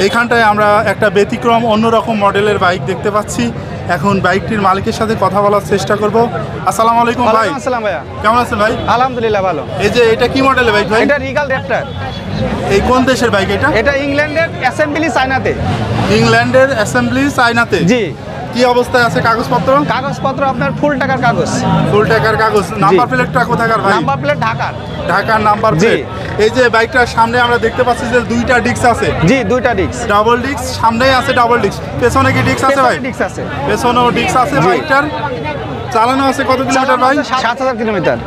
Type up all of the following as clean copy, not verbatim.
এইখানটায় আমরা একটা ব্যতিক্রম অন্যরকম মডেলের বাইক দেখতে পাচ্ছি। এখন বাইকটির মালিকের সাথে কথা বলার চেষ্টা করব। আসসালামু আলাইকুম ভাই। আসসালাম ভাইয়া, কেমন আছেন ভাই? আলহামদুলিল্লাহ ভালো। এই যে এটা কি মডেলের বাইক ভাই? এটা রিগাল র্যাপটার। এই কোন দেশের বাইক এটা? এটা ইংল্যান্ডের অ্যাসেম্বলি চায়নাতে। ইংল্যান্ডের অ্যাসেম্বলি চায়নাতে? জি। কি অবস্থায় আছে কাগজপত্র? কাগজপত্র আপনার ফুল টাকার কাগজ। ফুল টাকার কাগজ। নাম্বার প্লেটটা কোথাকার ভাই? নাম্বার প্লেট ঢাকার। ঢাকার নাম্বার প্লেট। এই যে বাইকটার সামনে আমরা দেখতে পাচ্ছি যে দুইটা ডিস্ক আছে। জি, দুইটা ডিস্ক। ডাবল ডিস্ক, সামনেই আছে ডাবল ডিস্ক। পেছনে কি ডিস্ক আছে ভাই? ডিস্ক আছে। পেছনেও ডিস্ক আছে। বাইকটার চালানো আছে কত কিলোমিটার ভাই? 7000 কিলোমিটার।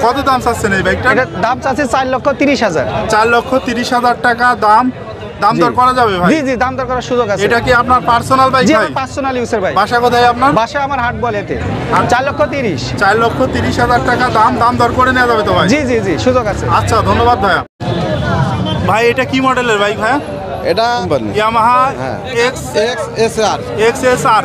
কত দাম চাচ্ছেন এই বাইকটার? এটার দাম চাচ্ছে 4,30,000। 4,30,000 টাকা দাম। দাম দর করা যাবে ভাই? জি জি, দাম দর করার সুযোগ আছে। এটা কি আপনার পার্সোনাল বাইক জি, ভাই? আমার পার্সোনাল ইউজার ভাই। বাসা কোথায় আপনার? বাসা আমার হাট বলেতে। 4,30,000। 4,30,000 টাকা দাম। দাম দর করে নেওয়া যাবে তো ভাই? জি জি জি, সুযোগ আছে। আচ্ছা, ধন্যবাদ ভাইয়া। ভাই এটা কি মডেলের বাইক ভাইয়া? এটা ইয়ামাহা XSR। XSR।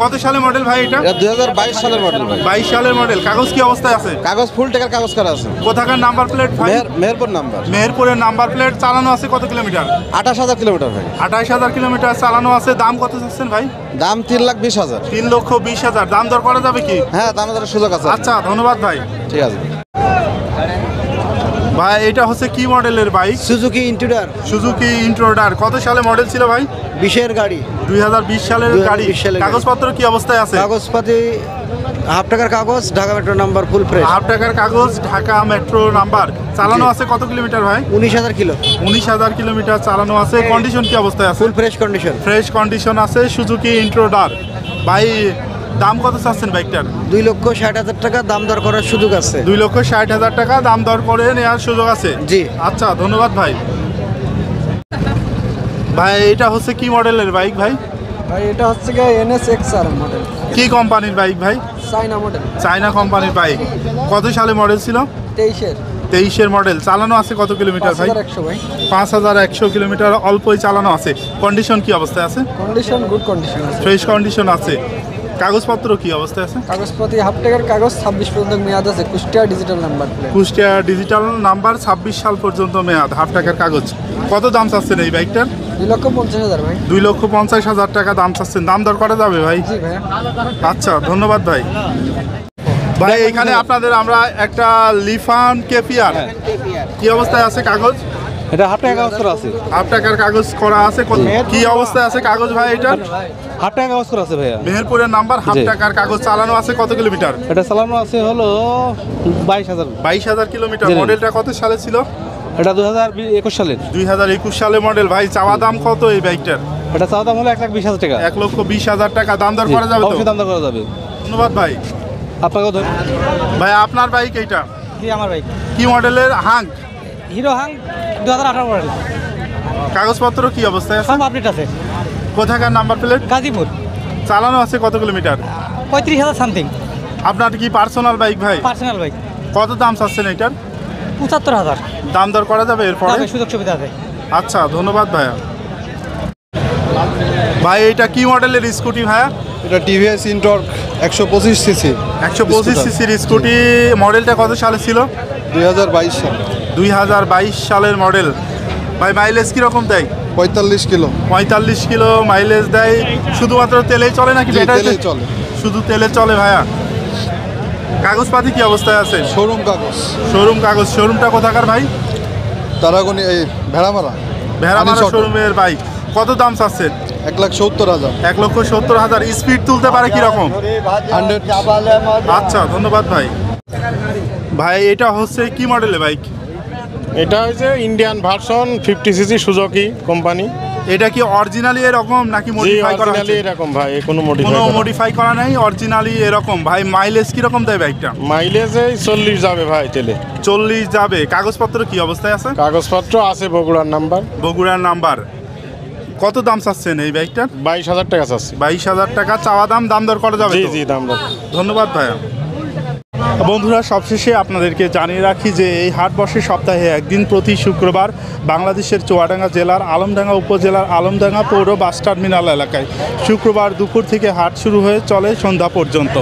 কত সালের মডেল ভাই এটা? এটা 2022 সালের মডেল ভাই। 22 সালের মডেল। কাগজ কি অবস্থায় আছে? কাগজ ফুল টাকার কাগজ করা আছে। কোথাকার নাম্বার প্লেট ভাই? মেহেরপুর নাম্বার। মেহেরপুরের নাম্বার প্লেট। চালানো আছে কত কিলোমিটার? 28,000 কিলোমিটার ভাই। 28,000 কিলোমিটার চালানো আছে। দাম কত চাচ্ছেন ভাই? দাম 3,20,000। 3,20,000। দাম দর করা যাবে কি? হ্যাঁ, দাম দরের সুযোগ আছে। আচ্ছা, ধন্যবাদ ভাই। ঠিক আছে ভাই এটা হচ্ছে কি মডেলের bike? Suzuki intruder. Suzuki Intruder. কত সালে মডেল ছিল ভাই? 20-এর গাড়ি। 2020 সালের গাড়ি। 2020 সালের গাড়ি। কাগজপত্র কি অবস্থায় আছে? কাগজপাতি হাফ টাকার কাগজ, Dhaka metro number, full fresh. Half টাকার কাগজ, ঢাকা মেট্রো নাম্বার। চালানো আছে কত কিলোমিটার ভাই? 19,000 কিলো। 19,000 কিলোমিটার চালানো আছে। কন্ডিশন কি অবস্থায় আছে? Full fresh condition. Fresh condition আছে। Suzuki Intruder. ভাই দাম কত চাচ্ছেন বাইকটার? 2,60,000 টাকা দাম দর করার সুযোগ আছে। 2,60,000 টাকা দাম দর করে নেওয়ার সুযোগ আছে। জি। আচ্ছা, ধন্যবাদ ভাই। ভাই এটা হচ্ছে কি মডেলের বাইক ভাই? ভাই এটা হচ্ছে গিয়ে NSXR মডেল। কি কোম্পানির বাইক ভাই? China model. চায়না কোম্পানির বাইক। কত সালে মডেল ছিল? 23-এর। 23-এর মডেল। চালানো আছে কত কিলোমিটার ভাই? 5,100 ভাই। 5,100 কিলোমিটার অল্পই চালানো আছে। কন্ডিশন কি অবস্থায় আছে? কন্ডিশন গুড কন্ডিশন আছে। ফ্রেশ কন্ডিশন আছে। কাগজপত্র কি অবস্থায় আছে? কাগজপাতি হাফ টাকার কাগজ, 26 পর্যন্ত মেয়াদ আছে। Kushtia digital number plate. Kushtia digital number, 26 সাল পর্যন্ত মেয়াদ। হাফ টাকার কাগজ। কত দাম চাচ্ছেন এই বাইকটার? 2,50,000 ভাই। 2,50,000 টাকা দাম চাচ্ছেন। দাম দর করা যাবে ভাই? জি ভাই। আচ্ছা, ধন্যবাদ ভাই। ভাই এখানে আপনাদের আমরা একটা লিফান কেপিয়ার। কি অবস্থায় আছে কাগজ? এটা হাফ টাকা কাগজ করা আছে। হাফ টাকার কাগজ করা আছে। কি অবস্থায় আছে কাগজ ভাই এটা? হাফ টাকা কাগজ করা আছে ভাইয়া। মেহেরপুরের নাম্বার, হাফ টাকার কাগজ। চালানো আছে কত কিলোমিটার? এটা চালানো আছে হলো 22,000। 22,000 কিলোমিটার। জি। মডেলটা কত সালে ছিল? এটা 2021 সালের। 2021 সালে মডেল। ভাই চাওয়া দাম কত এই বাইকটার? এটা চাওয়া দাম হলো 1,20,000 টাকা। 1,20,000 টাকা। দাম দর করা যাবে তো? অবশ্যই দাম দর করা যাবে। ধন্যবাদ ভাই। আপনাকেও ধন্যবাদ। ভাই আপনার বাইক এইটা কি আমার ভাই? কি মডেলের? হাং। Hero Hang 2018 model. কাগজপত্র কি অবস্থায় আছে? সব আপডেট আছে। কোথাকার নাম্বার প্লেট? গাজীপুর। চালানো আছে কত কিলোমিটার? 35,000 সামথিং। আপনার কি পার্সোনাল বাইক ভাই? Personal bike. কত দাম চাচ্ছেন এটার? 75,000। দাম দর করা যাবে এরপরে? সুযোগ সুবিধা আছে। আচ্ছা, ধন্যবাদ ভাইয়া। ভাই এটা কি মডেলের স্কুটি ভাইয়া? এটা টিভিএস ইনটর্ক 125 সিসি। 125 সিসির স্কুটি। মডেলটা কত সালে ছিল? 2022 সাল। 2022 সালের মডেল। ভাই মাইলেজ কীরকম দেয়? 45 কিলো। 45 কিলো মাইলেজ দেয়। শুধুমাত্র তেলেই চলে নাকি ব্যাটারিতে? তেলেই চলে। শুধু তেলে চলে ভাইয়া। কাগজপাতি কি অবস্থায় আছে? শোরুম কাগজ। শোরুম কাগজ। শোরুমটা কোথাকার ভাই? তারাগনি এই ভেড়ামারা। ভেড়ামারা শোরুমের বাইক। কত দাম চাচ্ছেন? 1,70,000। 1,70,000। স্পিড তুলতে পারে কিরকম? 100। আচ্ছা, ধন্যবাদ ভাই। ভাই এটা হচ্ছে কি মডেলের বাইক? এটা হচ্ছে Indian version 50 CC Suzuki company. এটা কি অরিজিনালি এরকম নাকি মডিফাই করা হয়েছে? এরকম ভাই, কোনো মডিফাই করা নাই, অরিজিনালি এরকম। ভাই মাইলেজ কিরকম দেয় বাইকটা? মাইলেজে 40 যাবে ভাই তেলে। 40 যাবে। কাগজপত্র কি অবস্থায় আছে? কাগজপত্র আছে বগুড়ার নাম্বার। বগুড়ার নাম্বার। কত দাম চাচ্ছেন এই বাইকটার? 22,000 টাকা চাচ্ছি। 22,000 টাকা চাওয়া দাম। দাম দর করা যাবে? জি জি, দাম দর। ধন্যবাদ ভাইয়া। বন্ধুরা, সবশেষে আপনাদেরকে জানিয়ে রাখি যে এই হাট বসে সপ্তাহে একদিন প্রতি শুক্রবার বাংলাদেশের চুয়াডাঙ্গা জেলার আলমডাঙ্গা উপজেলার আলমডাঙ্গা পৌর বাস টার্মিনাল এলাকায়। শুক্রবার দুপুর থেকে হাট শুরু হয়ে চলে সন্ধ্যা পর্যন্ত।